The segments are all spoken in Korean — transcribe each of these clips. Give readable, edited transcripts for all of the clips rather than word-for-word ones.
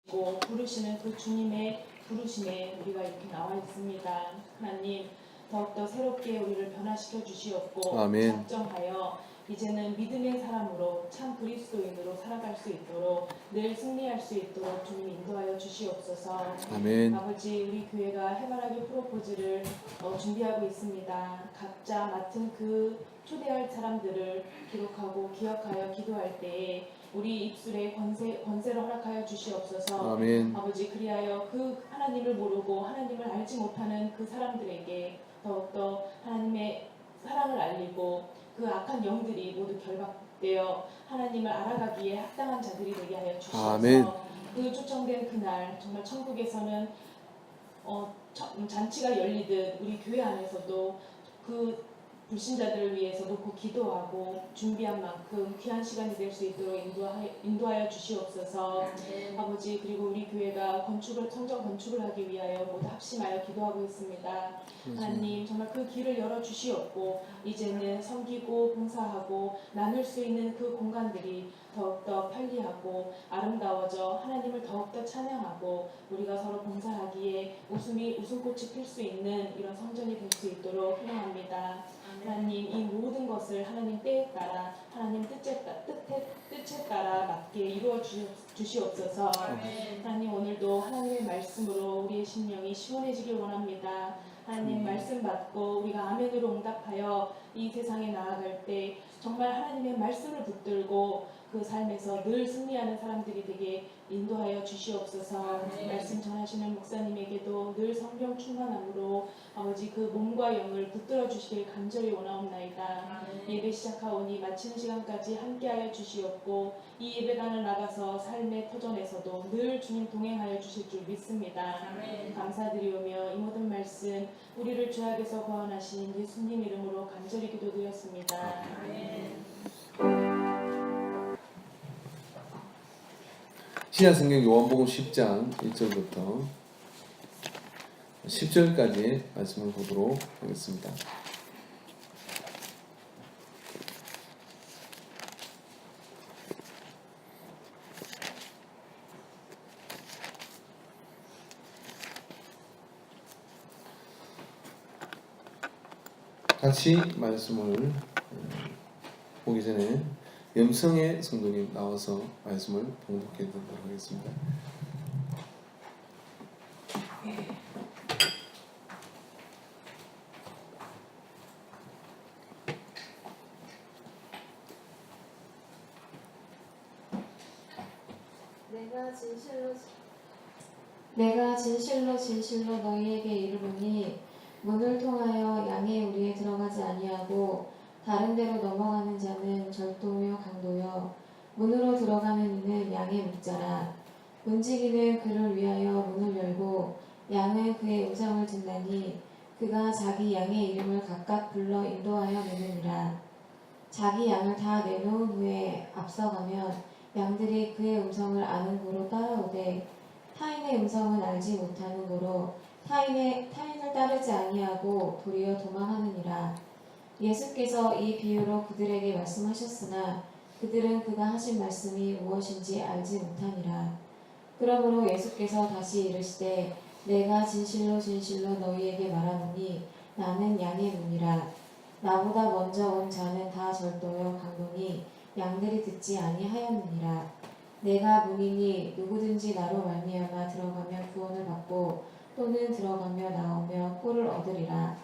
부르시는 그 주님의 부르심에 우리가 이렇게 나와 있습니다. 하나님 더욱더 새롭게 우리를 변화시켜 주시옵고 아멘. 작정하여 이제는 믿음의 사람으로 참 그리스도인으로 살아갈 수 있도록 늘 승리할 수 있도록 주님 인도하여 주시옵소서. 아멘. 아버지, 우리 교회가 해바라기 프로포즈를 준비하고 있습니다. 각자 맡은 그 초대할 사람들을 기록하고 기억하여 기도할 때에 우리 입술에 권세를 허락하여 주시옵소서. 아멘. 아버지, 그리하여 그 하나님을 모르고 하나님을 알지 못하는 그 사람들에게 더욱더 하나님의 사랑을 알리고 그 악한 영들이 모두 결박되어 하나님을 알아가기에 합당한 자들이 되게 하여 주시옵소서. 아멘. 그 초청된 그날 정말 천국에서는 잔치가 열리듯 우리 교회 안에서도 그 불신자들을 위해서 놓고 기도하고 준비한 만큼 귀한 시간이 될 수 있도록 인도하여 주시옵소서. 아버지, 그리고 우리 교회가 성전 건축을 하기 위하여 모두 합심하여 기도하고 있습니다. 하나님 정말 그 길을 열어 주시옵고 이제는 섬기고 봉사하고 나눌 수 있는 그 공간들이 더욱더 편리하고 아름다워져 하나님을 더욱더 찬양하고 우리가 서로 봉사하기에 웃음꽃이 필 수 있는 이런 성전이 될 수 있도록 희망합니다. 하나님, 이 모든 것을 하나님 때에 따라 하나님 뜻에 따라 맞게 이루어 주시옵소서. 하나님, 오늘도 하나님의 말씀으로 우리의 심령이 시원해지길 원합니다. 하나님 말씀 받고 우리가 아멘으로 응답하여 이 세상에 나아갈 때 정말 하나님의 말씀을 붙들고 그 삶에서 늘 승리하는 사람들이 되게 인도하여 주시옵소서. 말씀 전하시는 목사님에게도 늘 성령 충만함으로 아버지 그 몸과 영을 붙들어 주시길 간절히 원하옵나이다. 예배 시작하오니 마치는 시간까지 함께하여 주시옵고 이 예배당을 나가서 삶의 터전에서도 늘 주님 동행하여 주실 줄 믿습니다. 감사드리오며 이 모든 말씀 우리를 죄악에서 구원하신 예수님 이름으로 간절히 기도드렸습니다. 신약성경 요한복음 10장 1절부터 10절까지 말씀을 보도록 하겠습니다. 같이 말씀을 보기 전에 염성의 성도님 나와서 말씀을 봉독해 드리도록 하겠습니다. 내가 진실로 너희에게 이르노니 문을 통하여 양의 우리에 들어가지 아니하고 다른 데로 넘어가는 자는 절도며 강도여 문으로 들어가는 이는 양의 목자라. 문지기는 그를 위하여 문을 열고 양은 그의 음성을 듣나니 그가 자기 양의 이름을 각각 불러 인도하여 내느니라. 자기 양을 다 내놓은 후에 앞서가면 양들이 그의 음성을 아는 고로 따라오되 타인의 음성은 알지 못하는 고로 타인을 따르지 아니하고 도리어 도망하느니라. 예수께서 이 비유로 그들에게 말씀하셨으나 그들은 그가 하신 말씀이 무엇인지 알지 못하니라. 그러므로 예수께서 다시 이르시되 내가 진실로 너희에게 말하노니 나는 양의 문이라. 나보다 먼저 온 자는 다 절도요 강도니 양들이 듣지 아니하였느니라. 내가 문이니 누구든지 나로 말미암아 들어가며 구원을 받고 또는 들어가며 나오며 꼴을 얻으리라.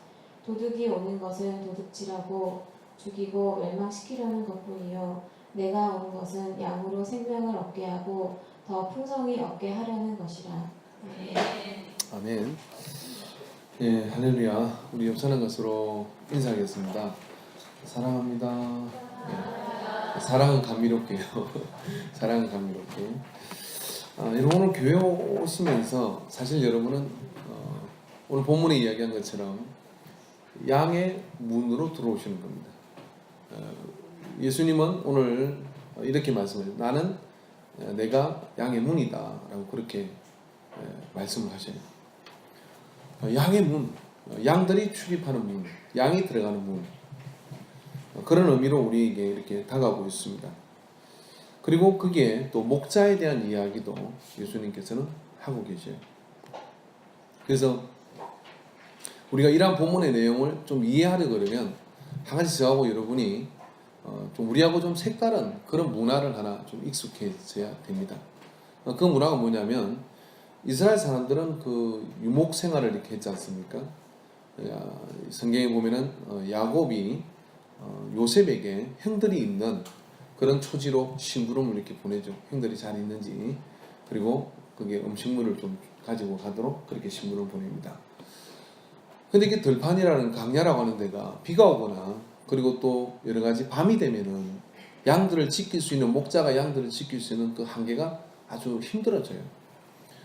도둑이 오는 것은 도둑질하고 죽이고 멸망시키려는 것뿐이요 내가 온 것은 양으로 생명을 얻게 하고 더 풍성히 얻게 하려는 것이라. 아멘. 예, 할렐루야. 우리 옆사는 것으로 인사하겠습니다. 사랑합니다. 예, 사랑은 감미롭게요. 사랑은 감미롭게. 여러분 오늘 교회 오시면서 사실 여러분은 오늘 본문에 이야기한 것처럼 양의 문으로 들어오시는 겁니다. 예수님은 오늘 이렇게 말씀해요. 나는 내가 양의 문이다 라고 그렇게 말씀을 하셔요. 양의 문, 양들이 출입하는 문, 양이 들어가는 문, 그런 의미로 우리에게 이렇게 다가오고 있습니다. 그리고 그게 또 목자에 대한 이야기도 예수님께서는 하고 계셔요. 그래서 우리가 이러한 본문의 내용을 좀 이해하려 그러면 한 가지 저하고 여러분이 좀 우리하고 좀 색다른 그런 문화를 하나 좀 익숙해져야 됩니다. 그 문화가 뭐냐면 이스라엘 사람들은 그 유목 생활을 이렇게 했지 않습니까? 성경에 보면은 야곱이 요셉에게 형들이 있는 그런 초지로 심부름을 이렇게 보내죠. 형들이 잘 있는지, 그리고 그게 음식물을 좀 가지고 가도록 그렇게 심부름을 보냅니다. 근데 이게 들판이라는 강야라고 하는 데가 비가 오거나 그리고 또 여러 가지 밤이 되면은 양들을 지킬 수 있는, 목자가 양들을 지킬 수 있는 그 한계가 아주 힘들어져요.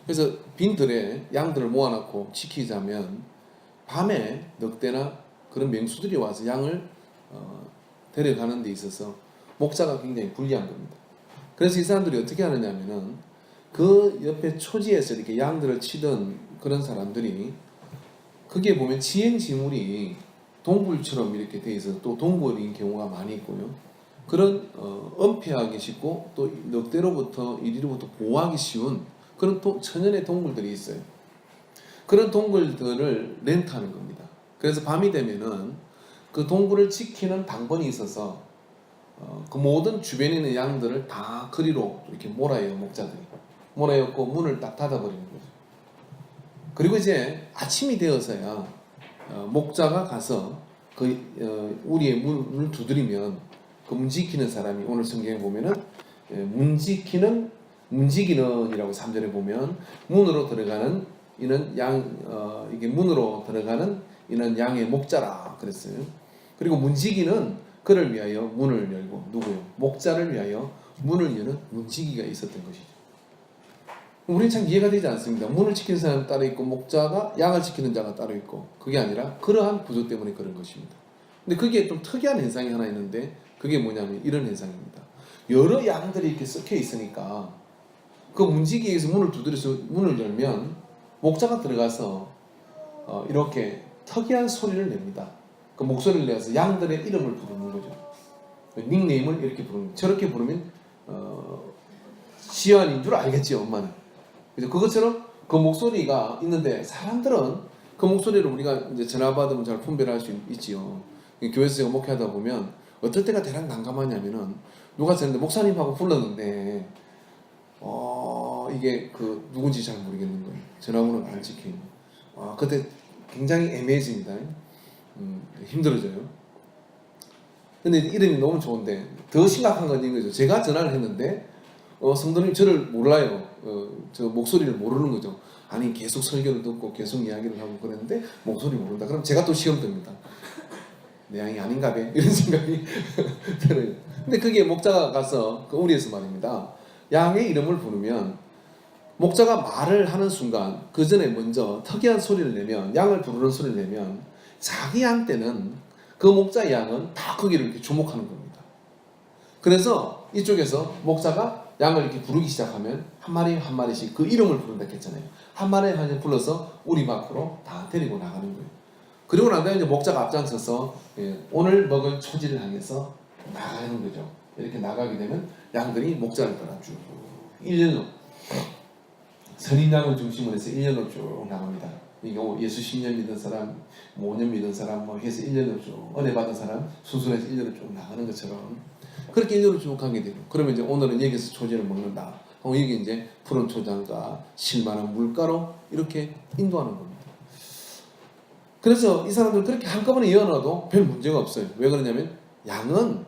그래서 빈 들에 양들을 모아놓고 지키자면 밤에 늑대나 그런 맹수들이 와서 양을 데려가는 데 있어서 목자가 굉장히 불리한 겁니다. 그래서 이 사람들이 어떻게 하느냐면은 그 옆에 초지에서 이렇게 양들을 치던 그런 사람들이, 그게 보면 지행지물이 동굴처럼 이렇게 돼 있어서 또 동굴인 경우가 많이 있고요. 그런 은폐하기 쉽고 또 늑대로부터 이리로부터 보호하기 쉬운 그런 천연의 동굴들이 있어요. 그런 동굴들을 렌트하는 겁니다. 그래서 밤이 되면은 그 동굴을 지키는 당번이 있어서 그 모든 주변에 있는 양들을 다 그리로 이렇게 몰아요. 목자들이 몰아였고 문을 딱 닫아버리는 거죠. 그리고 이제 아침이 되어서야 목자가 가서 그 우리의 문을 두드리면 그 문지키는 사람이, 오늘 성경에 보면은 문지기는이라고 3절에 보면 문으로 들어가는 이는 이게 문으로 들어가는 이는 양의 목자라 그랬어요. 그리고 문지기는 그를 위하여 문을 열고, 누구요? 목자를 위하여 문을 여는 문지기가 있었던 것이죠. 우리는 참 이해가 되지 않습니다. 문을 지키는 사람이 따로 있고 목자가 양을 지키는 자가 따로 있고, 그게 아니라 그러한 구조 때문에 그런 것입니다. 근데 그게 좀 특이한 현상이 하나 있는데, 그게 뭐냐면 이런 현상입니다. 여러 양들이 이렇게 섞여 있으니까 그 문지기에서 문을 두드려서 문을 열면 목자가 들어가서 이렇게 특이한 소리를 냅니다. 그 목소리를 내서 양들의 이름을 부르는 거죠. 닉네임을 이렇게 부르는 거죠. 저렇게 부르면 지연인 줄 알겠지, 엄마는. 그래서 그것처럼 그 목소리가 있는데, 사람들은 그 목소리를 우리가 이제 전화 받으면 잘 분별할 수 있지요. 교회에서 제가 목회하다 보면 어떨 때가 대략 난감하냐면은, 누가 저는데 목사님하고 불렀는데 이게 그 누군지 잘 모르겠는 거예요. 전화번호가 안 찍혀 있는. 그때 굉장히 애매해집니다. 힘들어져요. 근데 이름이 너무 좋은데 더 심각한 건 이거죠. 제가 전화를 했는데 성도님이 저를 몰라요. 저 목소리를 모르는 거죠. 아니, 계속 설교를 듣고 계속 이야기를 하고 그랬는데 목소리 모른다. 그럼 제가 또 시험 듭니다. 내 양이 아닌가 봐, 이런 생각이 들어요. 근데 그게 목자가 가서 그 우리에서 말입니다. 양의 이름을 부르면 목자가 말을 하는 순간 그 전에 먼저 특이한 소리를 내면, 양을 부르는 소리를 내면 자기 양 때는 그 목자의 양은 다 거기를 이렇게 주목하는 겁니다. 그래서 이쪽에서 목자가 양을 이렇게 부르기 시작하면 한 마리 한 마리씩 그 이름을 부른다 했잖아요. 한 마리 한 마리 불러서 우리 밖으로 다 데리고 나가는 거예요. 그리고 난 다음에 이제 목자가 앞장서서 오늘 먹을 초지를 향해서 나가는 거죠. 이렇게 나가게 되면 양들이 목자를 따라 쭉 1년로 선인양을 중심으로 해서 1년로 쭉 나갑니다. 이거 예수 10년 믿은 사람, 5년 믿은 사람 해서 1년으로 쭉, 은혜 받은 사람 순순해서 1년으로 쭉 나가는 것처럼 그렇게 1년으로 쭉 가게 되고, 그러면 이제 오늘은 여기서 초지를 먹는다. 여기 이제 푸른 초장과 실만한 물가로 이렇게 인도하는 겁니다. 그래서 이 사람들은 그렇게 한꺼번에 이어놔도 별 문제가 없어요. 왜 그러냐면 양은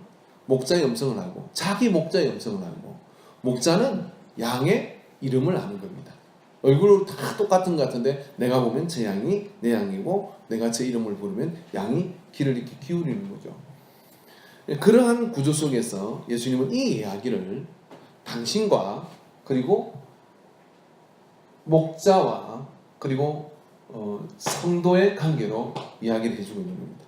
목자의 음성을 알고, 자기 목자의 음성을 알고, 목자는 양의 이름을 아는 겁니다. 얼굴은 다 똑같은 것 같은데 내가 보면 저 양이 내 양이고, 내가 제 이름을 부르면 양이 귀를 이렇게 기울이는 거죠. 그러한 구조 속에서 예수님은 이 이야기를 당신과 그리고 목자와 그리고 성도의 관계로 이야기를 해주고 있는 겁니다.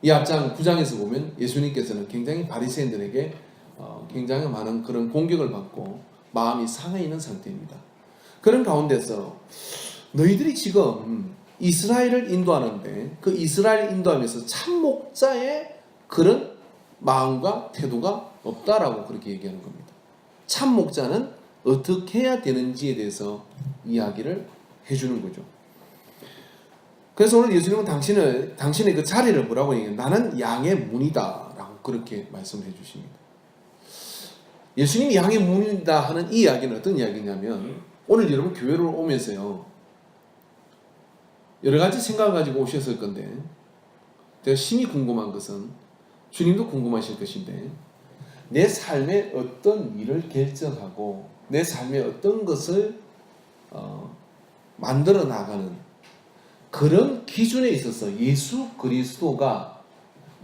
이 앞장 9장에서 보면 예수님께서는 굉장히 바리새인들에게 굉장히 많은 그런 공격을 받고 마음이 상해 있는 상태입니다. 그런 가운데서 너희들이 지금 이스라엘을 인도하는데 그 이스라엘 인도하면서 참 목자의 그런 마음과 태도가 없다라고 그렇게 얘기하는 겁니다. 참 목자는 어떻게 해야 되는지에 대해서 이야기를 해주는 거죠. 그래서 오늘 예수님은 당신의 그 자리를 뭐라고 얘기해요? 나는 양의 문이다 라고 그렇게 말씀을 해주십니다. 예수님이 양의 문이다 하는 이 이야기는 어떤 이야기냐면, 오늘 여러분 교회를 오면서요, 여러 가지 생각을 가지고 오셨을 건데, 제가 심히 궁금한 것은, 주님도 궁금하실 것인데, 내 삶에 어떤 일을 결정하고 내 삶에 어떤 것을 만들어 나가는 그런 기준에 있어서 예수 그리스도가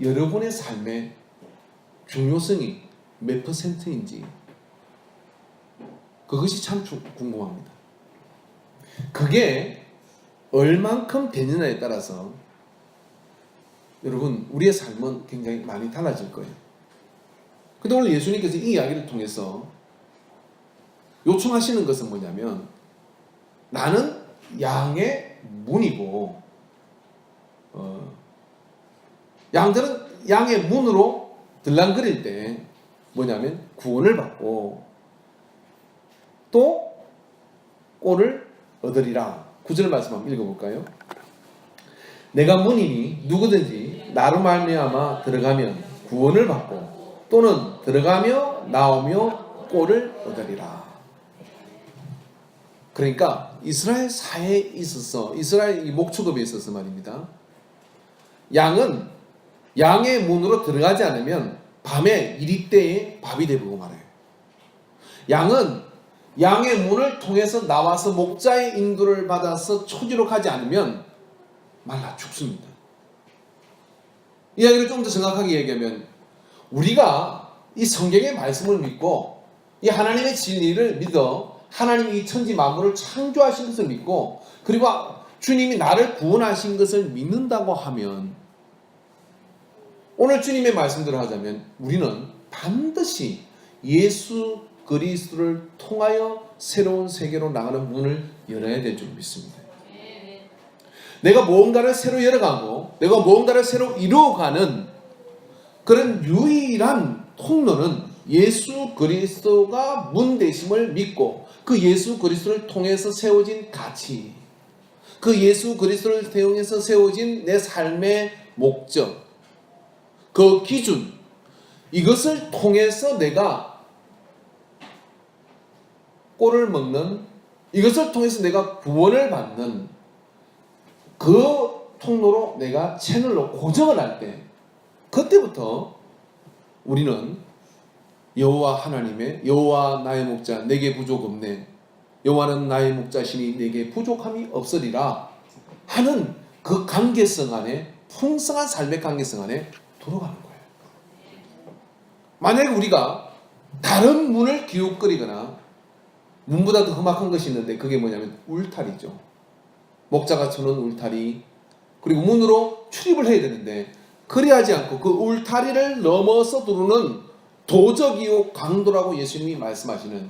여러분의 삶의 중요성이 몇 %인지 그것이 참 궁금합니다. 그게 얼만큼 되느냐에 따라서 여러분 우리의 삶은 굉장히 많이 달라질 거예요. 근데 오늘 예수님께서 이 이야기를 통해서 요청하시는 것은 뭐냐면, 나는 양의 문이고 양들은 양의 문으로 들랑거릴 때 뭐냐면 구원을 받고 또 꼴을 얻으리라. 9절 말씀 한번 읽어볼까요? 내가 문이니 누구든지 나로 말미암아 들어가면 구원을 받고 또는 들어가며 나오며 꼴을 얻으리라. 그러니까 이스라엘 사회에 있어서, 이스라엘 이 목축업에 있어서 말입니다, 양은 양의 문으로 들어가지 않으면 밤에 이리때에 밥이 되고 말아요. 양은 양의 문을 통해서 나와서 목자의 인도를 받아서 초지로 가지 않으면 말라 죽습니다. 이야기를 좀 더 정확하게 얘기하면, 우리가 이 성경의 말씀을 믿고 이 하나님의 진리를 믿어 하나님이 이 천지 만물을 창조하신 것을 믿고 그리고 주님이 나를 구원하신 것을 믿는다고 하면, 오늘 주님의 말씀대로 하자면 우리는 반드시 예수 그리스도를 통하여 새로운 세계로 나가는 문을 열어야 될 줄 믿습니다. 내가 무언가를 새로 열어가고 내가 무언가를 새로 이루어가는 그런 유일한 통로는 예수 그리스도가 문 되심을 믿고 그 예수 그리스도를 통해서 세워진 가치, 그 예수 그리스도를 통해서 세워진 내 삶의 목적, 그 기준, 이것을 통해서 내가 꼴을 먹는, 이것을 통해서 내가 구원을 받는 그 통로로 내가 채널로 고정을 할 때, 그때부터 우리는 여호와 하나님의, 여호와 나의 목자 내게 부족 없네, 여호와는 나의 목자시니 내게 부족함이 없으리라 하는 그 관계성 안에, 풍성한 삶의 관계성 안에 들어가는 거예요. 만약에 우리가 다른 문을 기웃거리거나 문보다 더 험악한 것이 있는데 그게 뭐냐면 울타리죠. 목자가 쳐놓은 울타리, 그리고 문으로 출입을 해야 되는데 그리하지 않고 그 울타리를 넘어서 들어오는 도적이요 강도라고 예수님이 말씀하시는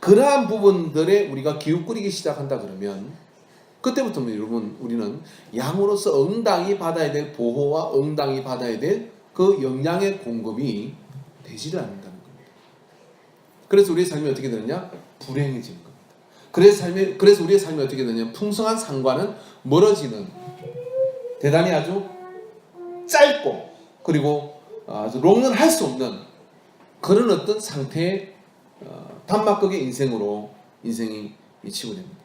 그러한 부분들에 우리가 기웃거리기 시작한다 그러면, 그때부터 여러분 우리는 양으로서 응당히 받아야 될 보호와 응당히 받아야 될 그 영양의 공급이 되지를 않는다는 겁니다. 그래서 우리의 삶이 어떻게 되느냐? 불행해지는 겁니다. 그래서 우리의 삶이 어떻게 되느냐? 풍성한 상과는 멀어지는, 대단히 아주 짧고 그리고 아주 롱런 할 수 없는 그런 어떤 상태의 단막극의 인생으로 인생이 치고 됩니다.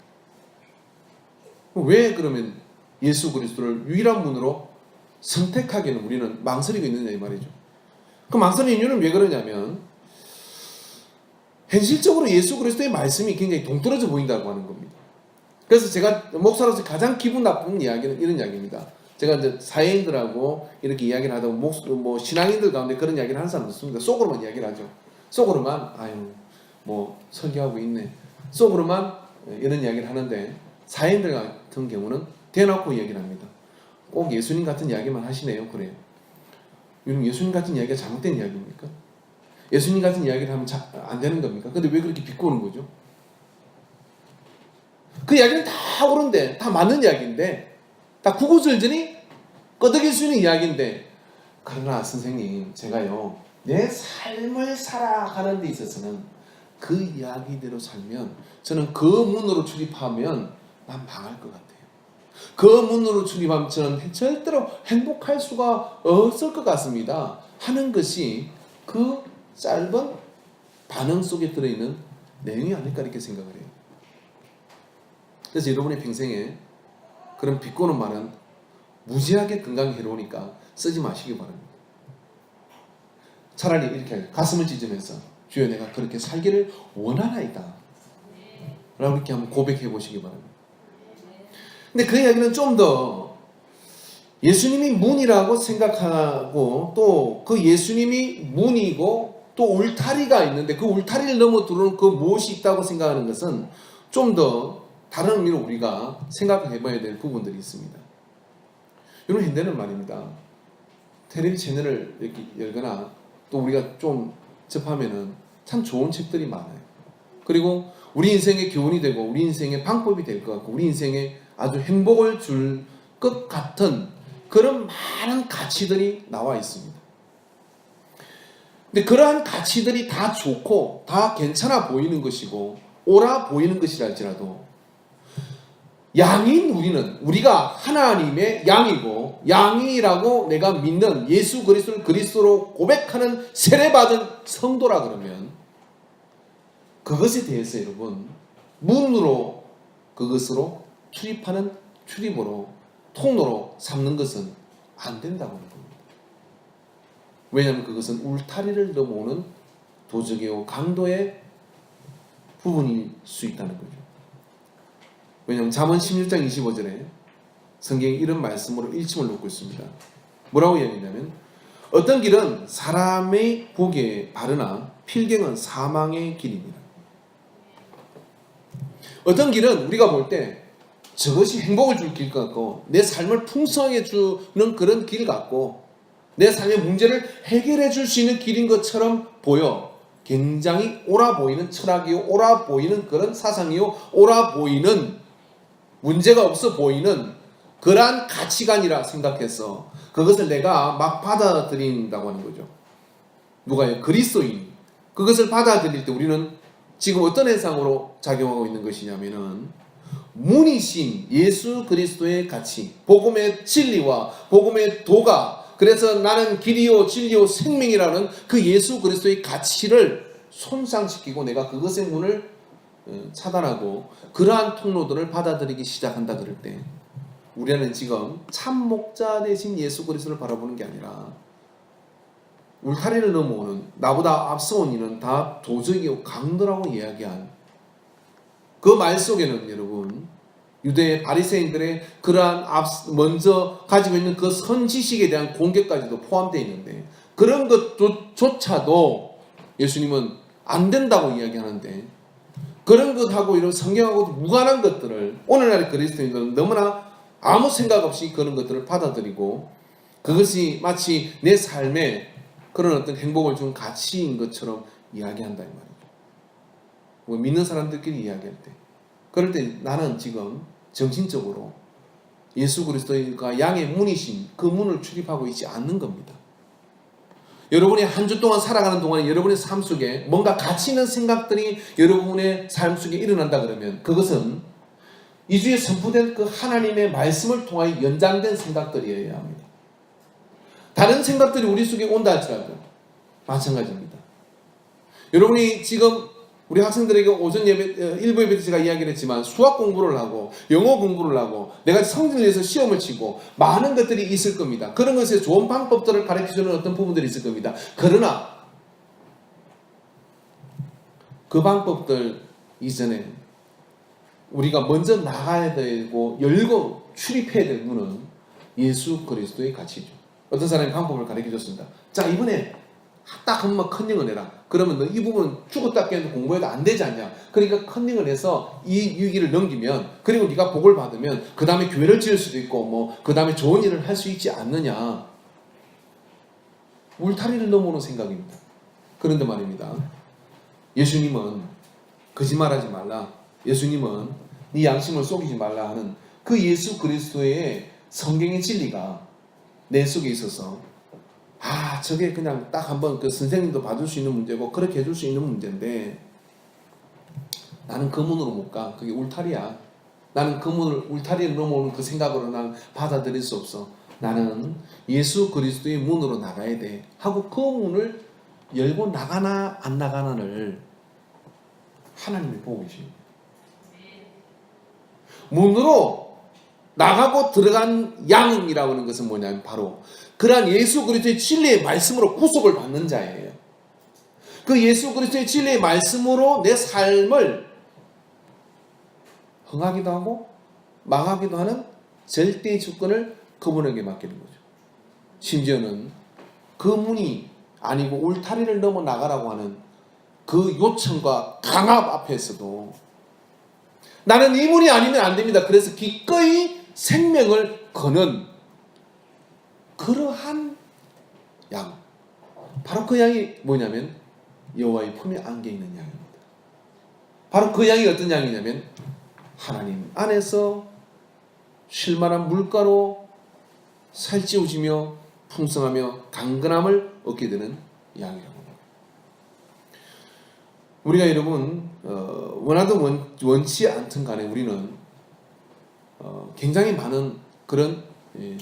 왜 그러면 예수 그리스도를 유일한 문으로 선택하기에는 우리는 망설이고 있느냐 이 말이죠. 그 망설이는 이유는 왜 그러냐면, 현실적으로 예수 그리스도의 말씀이 굉장히 동떨어져 보인다고 하는 겁니다. 그래서 제가 목사로서 가장 기분 나쁜 이야기는 이런 이야기입니다. 제가 이제 사회인들하고 이렇게 이야기를 하다 보면 신앙인들 가운데 그런 이야기를 하는 사람 없습니다. 속으로만 이야기를 하죠. 속으로만 설교하고 있네, 속으로만 이런 이야기를 하는데, 사회인들 같은 경우는 대놓고 이야기를 합니다. 꼭 예수님 같은 이야기만 하시네요. 그래요. 여러분, 예수님 같은 이야기가 잘못된 이야기입니까? 예수님 같은 이야기를 하면 안 되는 겁니까? 근데 왜 그렇게 비꼬는 거죠? 그 이야기는 다 옳은데, 다 맞는 이야기인데, 다 구구절절히 끄덕일 수 있는 이야기인데, 그러나 선생님, 제가요 내 삶을 살아가는 데 있어서는 그 이야기대로 살면 저는 그 문으로 출입하면 난 망할 것 같아요. 그 문으로 출입하면 저는 절대로 행복할 수가 없을 것 같습니다. 하는 것이 그 짧은 반응 속에 들어있는 내용이 아닐까 이렇게 생각을 해요. 그래서 여러분의 평생에 그런 비꼬는 말은 무지하게 건강에 해로우니까 쓰지 마시기 바랍니다. 차라리 이렇게 가슴을 찢으면서 주여 내가 그렇게 살기를 원하나이다 라고 이렇게 한번 고백해 보시기 바랍니다. 근데 그 이야기는 좀 더 예수님이 문이라고 생각하고 또 그 예수님이 문이고 또 울타리가 있는데 그 울타리를 넘어 들어오는 그 무엇이 있다고 생각하는 것은 좀 더 다른 의미로 우리가 생각해 봐야 될 부분들이 있습니다. 여러분 현대는 말입니다. 텔레비 채널을 이렇게 열거나 또 우리가 좀 접하면은 참 좋은 책들이 많아요. 그리고 우리 인생의 교훈이 되고 우리 인생의 방법이 될 것 같고 우리 인생에 아주 행복을 줄 것 같은 그런 많은 가치들이 나와 있습니다. 근데 그러한 가치들이 다 좋고 다 괜찮아 보이는 것이고 옳아 보이는 것이라 할지라도 양인 우리가 하나님의 양이고 양이라고 내가 믿는 예수 그리스도를 그리스도로 고백하는 세례받은 성도라 그러면 그것에 대해서 여러분 문으로 그것으로 출입으로 통로로 삼는 것은 안 된다고 하는 겁니다. 왜냐하면 그것은 울타리를 넘어오는 도적이요 강도의 부분일 수 있다는 거죠. 왜냐하면 잠언 16장 25절에 성경이 이런 말씀으로 일침을 놓고 있습니다. 뭐라고 이야기하냐면 어떤 길은 사람의 보기에 바르나 필경은 사망의 길입니다. 어떤 길은 우리가 볼 때 저것이 행복을 줄 길 같고 내 삶을 풍성하게 주는 그런 길 같고 내 삶의 문제를 해결해 줄 수 있는 길인 것처럼 보여 굉장히 옳아 보이는 철학이요 옳아 보이는 그런 사상이요 옳아 보이는 문제가 없어 보이는 그러한 가치관이라 생각해서 그것을 내가 막 받아들인다고 하는 거죠. 누가요? 그리스도인. 그것을 받아들일 때 우리는 지금 어떤 현상으로 작용하고 있는 것이냐면은 문이신 예수 그리스도의 가치, 복음의 진리와 복음의 도가 그래서 나는 길이요 진리요 생명이라는 그 예수 그리스도의 가치를 손상시키고 내가 그것의 문을 차단하고 그러한 통로들을 받아들이기 시작한다 그럴 때 우리는 지금 참 목자 되신 예수 그리스도를 바라보는 게 아니라 울타리를 넘어오는 나보다 앞서온 이는 다 도적이요 강도라고 이야기한 그 말 속에는 여러분 유대 바리새인들의 그러한 먼저 가지고 있는 그 선지식에 대한 공격까지도 포함되어 있는데 그런 것조차도 예수님은 안 된다고 이야기하는데 그런 것하고 이런 성경하고 무관한 것들을 오늘날의 그리스도인들은 너무나 아무 생각 없이 그런 것들을 받아들이고 그것이 마치 내 삶에 그런 어떤 행복을 준 가치인 것처럼 이야기한다 이 말이죠. 뭐 믿는 사람들끼리 이야기할 때 그럴 때 나는 지금 정신적으로 예수 그리스도가 양의 문이신 그 문을 출입하고 있지 않는 겁니다. 여러분이 한 주 동안 살아가는 동안에 여러분의 삶 속에 뭔가 가치 있는 생각들이 여러분의 삶 속에 일어난다 그러면 그것은 이 주에 선포된 그 하나님의 말씀을 통하여 연장된 생각들이어야 합니다. 다른 생각들이 우리 속에 온다 할지라도 마찬가지입니다. 여러분이 지금 우리 학생들에게 오전 예배, 일부 예배 때 제가 이야기를 했지만 수학 공부를 하고 영어 공부를 하고 내가 성질을 내서 시험을 치고 많은 것들이 있을 겁니다. 그런 것에 좋은 방법들을 가르쳐주는 어떤 부분들이 있을 겁니다. 그러나 그 방법들 이전에 우리가 먼저 나가야 되고 열고 출입해야 될 문은 예수 그리스도의 가치죠. 어떤 사람이 방법을 가르쳐줬습니다. 자 이번에 딱 한번 컨닝을 해라. 그러면 너 이 부분은 죽었다 깨도 공부해도 안 되지 않냐. 그러니까 컨닝을 해서 이 위기를 넘기면 그리고 네가 복을 받으면 그 다음에 교회를 지을 수도 있고 뭐 그 다음에 좋은 일을 할 수 있지 않느냐. 울타리를 넘어오는 생각입니다. 그런데 말입니다. 예수님은 거짓말하지 말라. 예수님은 네 양심을 속이지 말라 하는 그 예수 그리스도의 성경의 진리가 내 속에 있어서 저게 그냥 딱 한번 그 선생님도 봐줄 수 있는 문제고 그렇게 해줄 수 있는 문제인데 나는 그 문으로 못 가. 그게 울타리야. 나는 그 울타리를 넘어오는 그 생각으로 나는 받아들일 수 없어. 나는 예수 그리스도의 문으로 나가야 돼. 하고 그 문을 열고 나가나 안 나가나를 하나님이 보고 계십니다. 문으로 나가고 들어간 양이라고 하는 것은 뭐냐면 바로 그러한 예수 그리스도의 진리의 말씀으로 구속을 받는 자예요. 그 예수 그리스도의 진리의 말씀으로 내 삶을 흥하기도 하고 망하기도 하는 절대의 주권을 그분에게 맡기는 거죠. 심지어는 그 문이 아니고 울타리를 넘어 나가라고 하는 그 요청과 강압 앞에서도 나는 이 문이 아니면 안 됩니다. 그래서 기꺼이 생명을 거는 그러한 양. 바로 그 양이 뭐냐면 여호와의 품에 안겨 있는 양입니다. 바로 그 양이 어떤 양이냐면 하나님 안에서 쉴만한 물가로 살찌우지며 풍성하며 강건함을 얻게 되는 양이라고 합니다. 우리가 여러분 원하든 원치 않든 간에 우리는 굉장히 많은 그런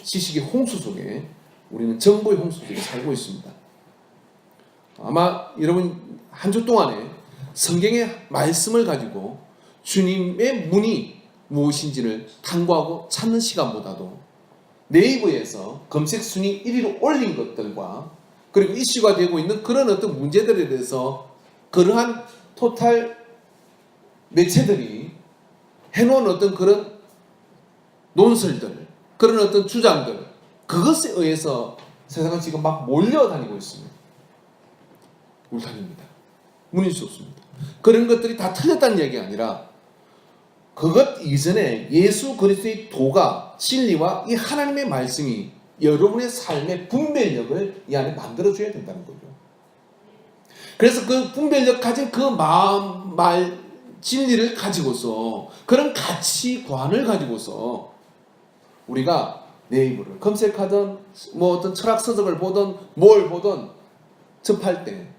지식의 홍수 속에 우리는 정보의 홍수 속에 살고 있습니다. 아마 여러분 한 주 동안에 성경의 말씀을 가지고 주님의 문이 무엇인지를 탐구하고 찾는 시간보다도 네이버에서 검색 순위 1위로 올린 것들과 그리고 이슈가 되고 있는 그런 어떤 문제들에 대해서 그러한 토탈 매체들이 해놓은 어떤 그런 논설들, 그런 어떤 주장들, 그것에 의해서 세상은 지금 막 몰려다니고 있습니다. 울타리입니다. 문일 수 없습니다. 그런 것들이 다 틀렸다는 얘기가 아니라 그것 이전에 예수 그리스도의 도가 진리와 이 하나님의 말씀이 여러분의 삶의 분별력을 이 안에 만들어줘야 된다는 거죠. 그래서 그 분별력 가진 그 마음, 말, 진리를 가지고서 그런 가치관을 가지고서 우리가 네이버를 검색하든 뭐 어떤 철학 서적을 보든 뭘 보든 접할 때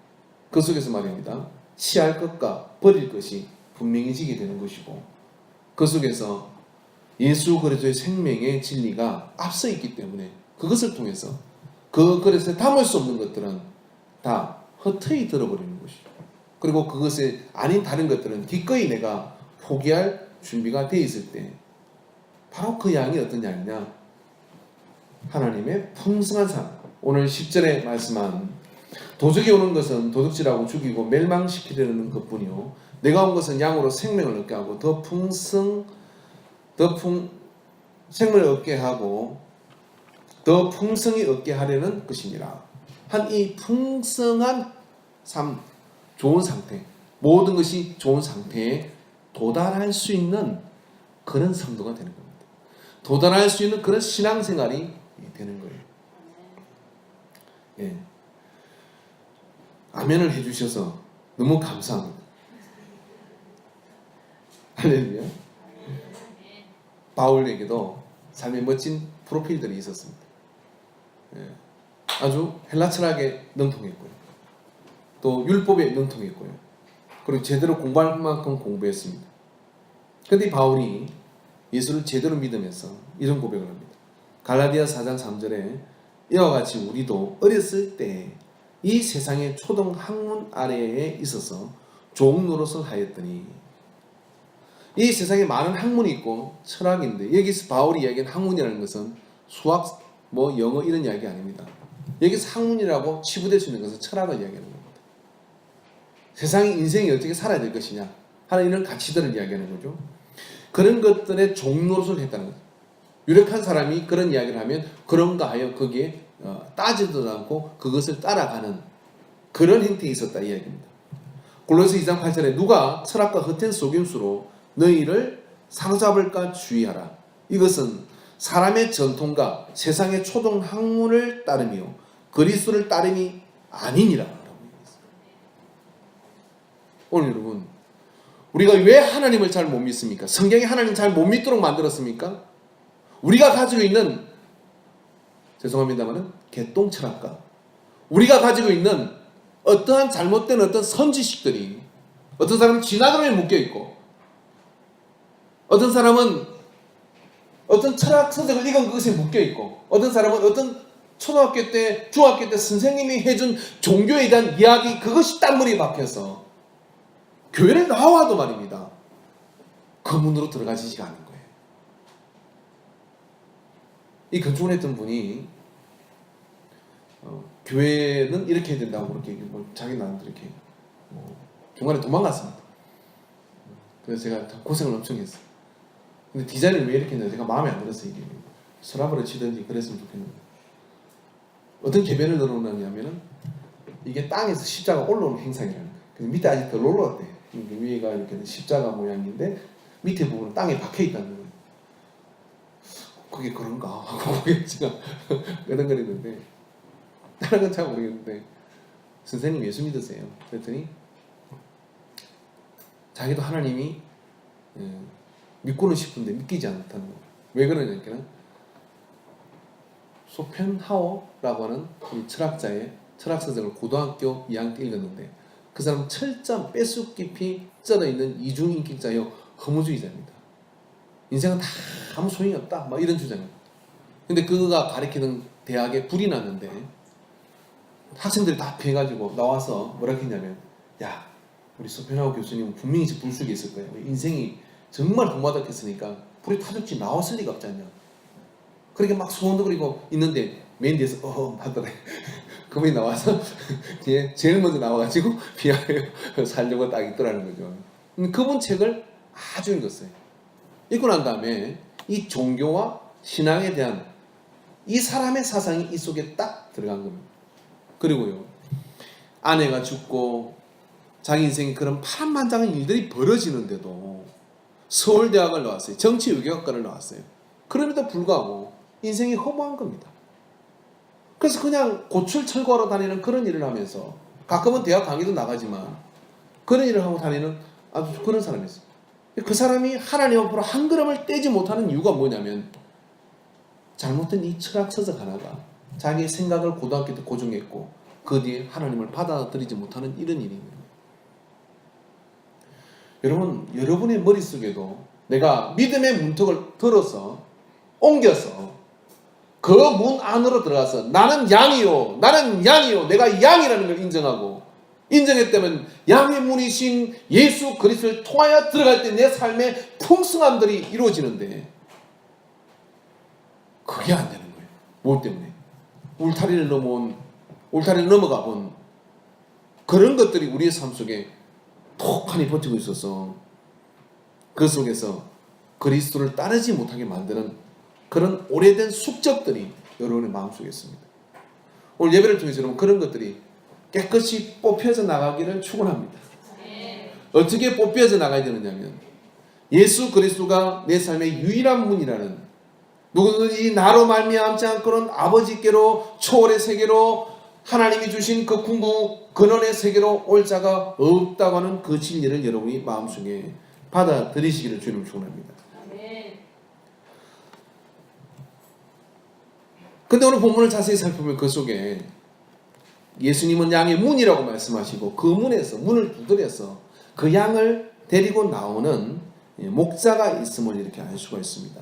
그 속에서 말입니다. 취할 것과 버릴 것이 분명해지게 되는 것이고 그 속에서 예수 그리스도의 생명의 진리가 앞서 있기 때문에 그것을 통해서 그 그릇에 담을 수 없는 것들은 다 헛되이 들어버리는 것이죠. 그리고 그것에 아닌 다른 것들은 기꺼이 내가 포기할 준비가 되어 있을 때 바로 그 양이 어떤 양이냐? 하나님의 풍성한 삶. 오늘 10절에 말씀한 도적이 오는 것은 도둑질하고 죽이고 멸망시키려는 것뿐이요 내가 온 것은 양으로 생명을 얻게 하고 생명을 얻게 하고 더 풍성히 얻게 하려는 것이니라. 한 이 풍성한 삶, 좋은 상태, 모든 것이 좋은 상태에 도달할 수 있는 그런 성도가 되는 겁니다. 도달할 수 있는 그런 신앙생활이 되는 거예요. 예. 아멘을 해주셔서 너무 감사합니다. 할렐루야. 바울에게도 삶의 멋진 프로필들이 있었습니다. 예. 아주 헬라 철학에 능통했고요. 또 율법에 능통했고요. 그리고 제대로 공부할 만큼 공부했습니다. 그런데 바울이 예수를 제대로 믿으면서 이런 고백을 합니다. 갈라디아 4장 3절에 이와 같이 우리도 어렸을 때 이 세상의 초등 학문 아래에 있어서 종 노릇을 하였더니 이 세상에 많은 학문이 있고 철학인데 여기서 바울이 이야기한 학문이라는 것은 수학, 뭐 영어 이런 이야기 아닙니다. 여기서 학문이라고 치부될 수 있는 것은 철학을 이야기하는 겁니다. 세상의 인생이 어떻게 살아야 될 것이냐 하는 이런 가치들을 이야기하는 거죠. 그런 것들의 종 노릇을 했다는 거죠. 유력한 사람이 그런 이야기를 하면 그런가 하여 거기에 따지도 않고 그것을 따라가는 그런 행태에 있었다 이 이야기입니다. 골로새 2장 8절에 누가 철학과 헛된 속임수로 너희를 사로잡을까 주의하라. 이것은 사람의 전통과 세상의 초등 학문을 따르며 그리스도를 따름이 아니니라. 오늘 여러분 우리가 왜 하나님을 잘 못 믿습니까? 성경이 하나님 잘 못 믿도록 만들었습니까? 우리가 가지고 있는 죄송합니다만은 개똥 철학과 우리가 가지고 있는 어떠한 잘못된 어떤 선지식들이 어떤 사람은 진화론에 묶여 있고, 어떤 사람은 어떤 철학 서적을 읽은 그것에 묶여 있고, 어떤 사람은 어떤 초등학교 때, 중학교 때 선생님이 해준 종교에 대한 이야기, 그것이 딱 머리에 박혀서 교회를 나와도 말입니다, 그 문으로 들어가지지가 않은 거예요. 이 건축을 했던 분이 교회는 이렇게 해야 된다고 그렇게 자기 나름대로 이렇게 중간에 도망갔습니다. 그래서 제가 고생을 엄청 했어요. 근데 디자인을 왜 이렇게 했냐, 제가 마음에 안 들었어요. 이게 서랍으로 치든지 그랬으면 좋겠는데, 어떤 개변을 넣어놓냐면은 이게 땅에서 십자가 올라오는 행상이라는 거예요. 그래서 밑에 아직 덜 올라왔대. 위에가 이렇게 십자가 모양인데 밑에 부분은 땅에 박혀 있다는 거예요. 그게 그런가 하고 제가 끄덕거리는데, 다른 건 잘 모르겠는데, 선생님 예수 믿으세요? 그랬더니 자기도 하나님이 믿고는 싶은데 믿기지 않다는 거예요. 왜 그러냐니까, 소펜하워라고 하는 이 철학자의 철학서적을 고등학교 2학년 때 읽었는데, 그 사람은 철저한 뼛속 깊이 쩔어있는 이중인격자요 허무주의자입니다. 인생은 다 아무 소용이 없다, 막 이런 주장이에요. 근데 그가 가르치는 대학에 불이 났는데 학생들이 다 피해가지고 나와서 뭐라 했냐면, 야, 우리 소펜하워 교수님은 분명히 불 속에 있을 거예요. 인생이 정말 도마닥했으니까 불이 타죽지 나왔을 리가 없지 않냐. 그렇게 막 소원도 그리고 있는데 맨 뒤에서 하더래. 그분이 나와서 제일 먼저 나와가지고 비하여 살려고 딱 있더라는 거죠. 그분 책을 아주 읽었어요. 읽고 난 다음에 이 종교와 신앙에 대한 이 사람의 사상이 이 속에 딱 들어간 겁니다. 그리고요, 아내가 죽고 자기 인생에 그런 파란만장한 일들이 벌어지는데도 서울대학을 나왔어요. 정치외교학과를 나왔어요. 그럼에도 불구하고 인생이 허무한 겁니다. 그래서 그냥 고출 철거하러 다니는 그런 일을 하면서, 가끔은 대학 강의도 나가지만 그런 일을 하고 다니는 아주 그런 사람이었어요. 그 사람이 하나님 앞으로 한 걸음을 떼지 못하는 이유가 뭐냐면, 잘못된 이 철학 서적 하나가 자기의 생각을 고등학교 때 고정했고 그 뒤에 하나님을 받아들이지 못하는 이런 일입니다. 여러분, 여러분의 머릿속에도 내가 믿음의 문턱을 들어서 옮겨서 그 문 안으로 들어가서 나는 양이요, 나는 양이요, 내가 양이라는 걸 인정하고, 인정했다면 양의 문이신 예수 그리스도를 통하여 들어갈 때 내 삶의 풍성함들이 이루어지는데, 그게 안 되는 거예요. 뭐 때문에? 울타리를 넘어가 본 그런 것들이 우리의 삶 속에 톡하니 버티고 있어서 그 속에서 그리스도를 따르지 못하게 만드는 그런 오래된 숙적들이 여러분의 마음속에 있습니다. 오늘 예배를 통해서 여러분 그런 것들이 깨끗이 뽑혀져 나가기를 축원합니다. 어떻게 뽑혀져 나가야 되느냐면, 예수 그리스도가 내 삶의 유일한 문이라는, 누구든지 나로 말미암지 않고는 아버지께로 초월의 세계로 하나님이 주신 그 궁극 근원의 세계로 올 자가 없다고 하는 그 진리를 여러분이 마음속에 받아들이시기를 주님을 축원합니다. 근데 오늘 본문을 자세히 살펴보면 그 속에 예수님은 양의 문이라고 말씀하시고, 그 문에서 문을 두드려서 그 양을 데리고 나오는 목자가 있음을 이렇게 알 수가 있습니다.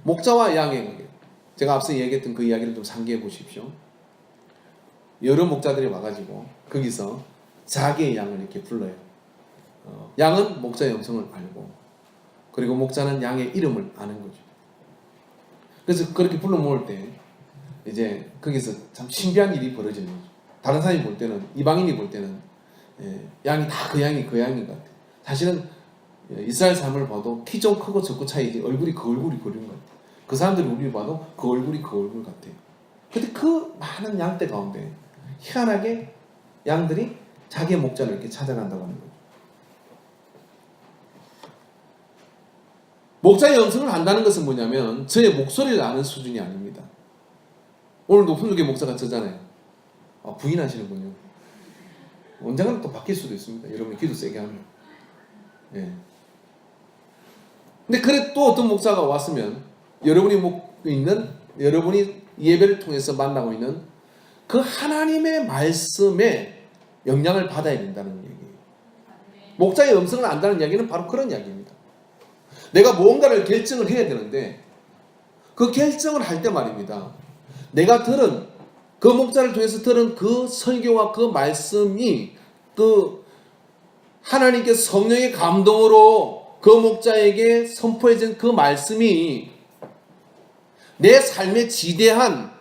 목자와 양의 관계, 제가 앞서 얘기했던 그 이야기를 좀 상기해 보십시오. 여러 목자들이 와가지고 거기서 자기의 양을 이렇게 불러요. 양은 목자의 음성을 알고, 그리고 목자는 양의 이름을 아는 거죠. 그래서 그렇게 불러 모을 때 이제 거기서 참 신기한 일이 벌어지는 거죠. 다른 사람이 볼 때는, 이방인이 볼 때는 양이 다 그 양인 것 같아요. 사실은 이스라엘 사람을 봐도 키 좀 크고 적고 차이지 얼굴이 그 얼굴이 그린 것 같아요. 그 사람들이 우리를 봐도 그 얼굴이 그 얼굴 같아요. 근데 그 많은 양떼 가운데 희한하게 양들이 자기의 목자를 이렇게 찾아간다고 하는 거예요. 목자의 음성을 안다는 것은 뭐냐면 저의 목소리를 아는 수준이 아닙니다. 오늘 높은 쪽에 목사가 저잖아요. 부인하시는군요. 언젠가는 또 바뀔 수도 있습니다. 여러분이 기도 세게 하면. 예. 근데 그래 또 어떤 목사가 왔으면 여러분이 여러분이 예배를 통해서 만나고 있는 그 하나님의 말씀에 영향을 받아야 된다는 얘기예요. 목자의 음성을 안다는 이야기는 바로 그런 이야기입니다. 내가 무언가를 결정을 해야 되는데 그 결정을 할 때 말입니다. 내가 들은 그 목자를 통해서 들은 그 설교와 그 말씀이 그 하나님께 성령의 감동으로 그 목자에게 선포해진 그 말씀이 내 삶에 지대한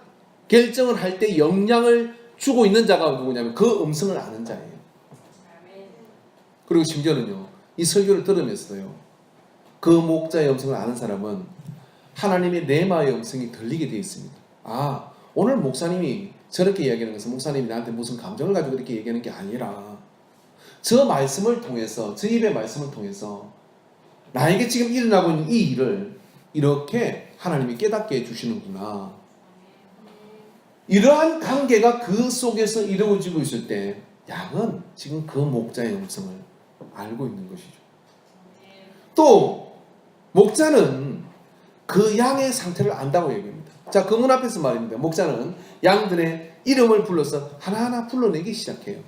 결정을 할 때 영향을 주고 있는 자가 누구냐면 그 음성을 아는 자예요. 그리고 심지어는요, 이 설교를 들으면서요, 그 목자의 음성을 아는 사람은 하나님의 레마의 음성이 들리게 되어 있습니다. 아, 오늘 목사님이 저렇게 이야기하는 것은 목사님이 나한테 무슨 감정을 가지고 이렇게 얘기하는 게 아니라 저 말씀을 통해서, 저 입의 말씀을 통해서 나에게 지금 일어나고 있는 이 일을 이렇게 하나님이 깨닫게 해주시는구나. 이러한 관계가 그 속에서 이루어지고 있을 때 양은 지금 그 목자의 음성을 알고 있는 것이죠. 또 목자는 그 양의 상태를 안다고 얘기합니다. 자, 그 문 앞에서 말입니다. 목자는 양들의 이름을 불러서 하나하나 불러내기 시작해요.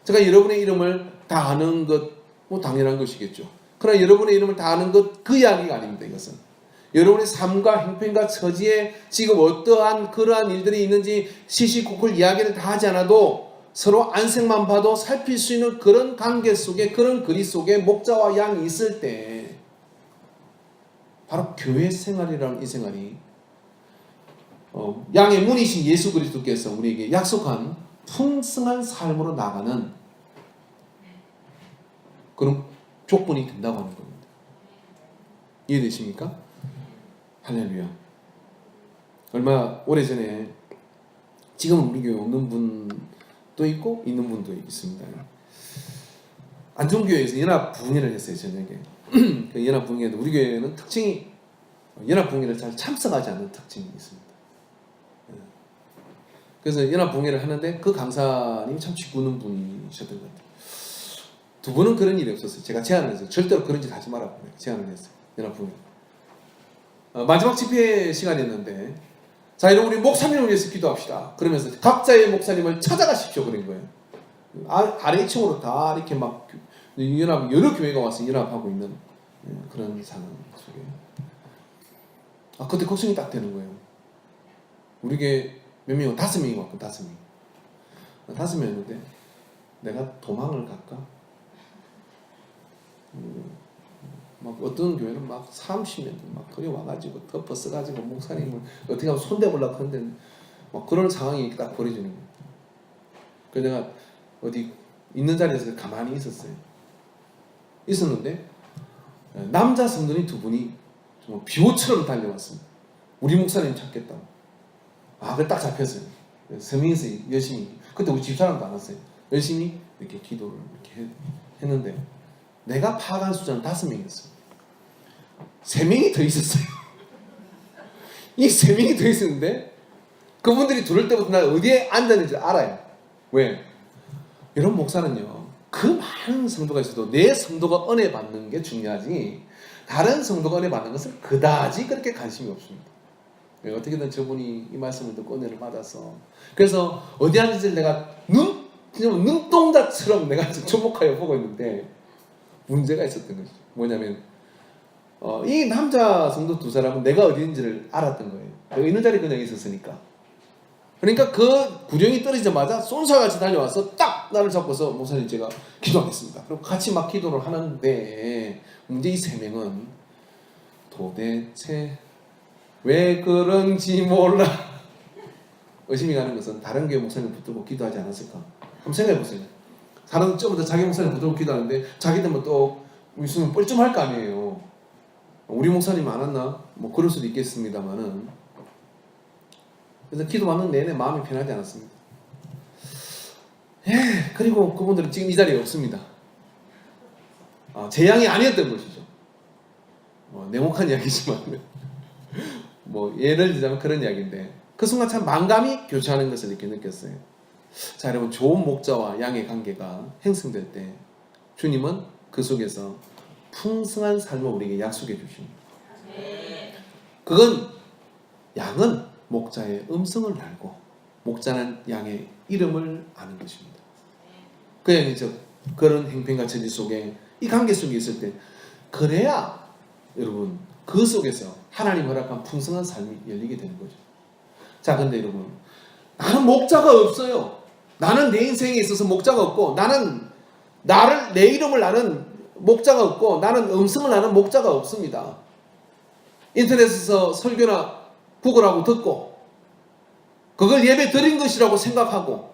제가 여러분의 이름을 다 아는 것, 뭐 당연한 것이겠죠. 그러나 여러분의 이름을 다 아는 것, 그 이야기가 아닙니다. 이것은 여러분의 삶과 형편과 처지에 지금 어떠한 그러한 일들이 있는지 시시콜콜 이야기를 다 하지 않아도 서로 안색만 봐도 살필 수 있는 그런 관계 속에, 그런 그리 속에 목자와 양이 있을 때 바로 교회 생활이라는 이 생활이 양의 문이신 예수 그리스도께서 우리에게 약속한 풍성한 삶으로 나가는 그런 조건이 된다고 하는 겁니다. 이해되십니까? 할렐루야. 얼마 오래전에 지금은 우리 교회 없는 분도 있고 있는 분도 있습니다. 안중교회에서 연합부흥회를 했어요. 저녁에. 그 연합부흥회도 우리 교회는 특징이 연합부흥회를 잘 참석하지 않는 특징이 있습니다. 그래서 연합부흥회를 하는데 그 강사님이 참 짓궂은 분이셨던 것 같아요. 두 분은 그런 일이 없었어요. 제가 제안을 했어요. 절대로 그런 짓 하지 말라고 제안을 했어요. 연합부흥회. 마지막 집회 시간이었는데, 자, 여러분, 우리 목사님을 위해서 기도합시다. 그러면서 각자의 목사님을 찾아가십시오. 그런 거예요. 아래 2층으로 다 이렇게 막 여러 교회가 와서 연합하고 있는 그런 상황 속에. 그때 걱정이 딱 되는 거예요. 우리 교회 몇 명이 5명이 왔고 5명. 5명이었는데 내가 도망을 갈까? 막 어떤 교회는 막 30명 막 거기 와가지고 덮어 써가지고 목사님을 어떻게 하면 손대보려고 하는데 막 그런 상황이 딱 벌어지는 거예요. 그래서 내가 어디 있는 자리에서 가만히 있었는데 남자 성도님 2분이 정말 비호처럼 달려왔습니다. 우리 목사님 찾겠다고. 그래 딱 잡혔어요. 3명이서 열심히, 그때 우리 집사람도 안 왔어요. 열심히 이렇게 기도를 이렇게 했는데 내가 파악한 숫자는 5명이었어요. 3명이 더 있었어요. 이 3명이 더 있었는데 그분들이 들을 때부터 나 어디에 앉았는지 알아요. 왜? 여러분, 목사는요, 그 많은 성도가 있어도 내 성도가 은혜 받는 게 중요하지 다른 성도가 은혜 받는 것은 그다지 그렇게 관심이 없습니다. 왜? 어떻게든 저분이 이 말씀을 듣고 은혜를 받아서, 그래서 어디 앉은지 내가 눈동자처럼 내가 주목하여 보고 있는데 문제가 있었던 거죠. 뭐냐면 이 남자 성도 2사람은 내가 어디 있는지를 알았던 거예요. 내가 있는 자리에 그냥 있었으니까. 그러니까 그 구령이 떨어지자마자 쏜살같이 달려와서 딱 나를 잡고서 목사님 제가 기도하겠습니다. 그럼 같이 막 기도를 하는데 문제 이 3명은 도대체 왜 그런지 몰라 의심이 가는 것은 다른 교회 목사님 붙들고 기도하지 않았을까? 한번 생각해 보세요. 다른 쪽부터 자기 목사님 붙들고 기도하는데 자기들은 또 무슨 뻘쭘할 거 아니에요. 우리 목사님 안 왔나? 뭐 그럴 수도 있겠습니다만은, 그래서 기도 받는 내내 마음이 편하지 않았습니다. 그리고 그분들은 지금 이 자리에 없습니다. 제 양이 아니었던 것이죠. 냉혹한 이야기지만 뭐 예를 들자면 그런 이야기인데, 그 순간 참 만감이 교차하는 것을 이렇게 느꼈어요. 자, 여러분, 좋은 목자와 양의 관계가 형성될 때 주님은 그 속에서 풍성한 삶을 우리에게 약속해 주십니다. 그건 양은 목자의 음성을 알고 목자는 양의 이름을 아는 것입니다. 그 양이죠. 그런 행편과 처지 속에 이 관계 속에 있을 때 그래야 여러분 그 속에서 하나님 허락한 풍성한 삶이 열리게 되는 거죠. 자, 근데 여러분 나는 목자가 없어요. 나는 내 인생에 있어서 목자가 없고 나는 내 이름을 아는 목자가 없고 나는 음성을 아는 목자가 없습니다. 인터넷에서 설교나 구글하고 듣고 그걸 예배 드린 것이라고 생각하고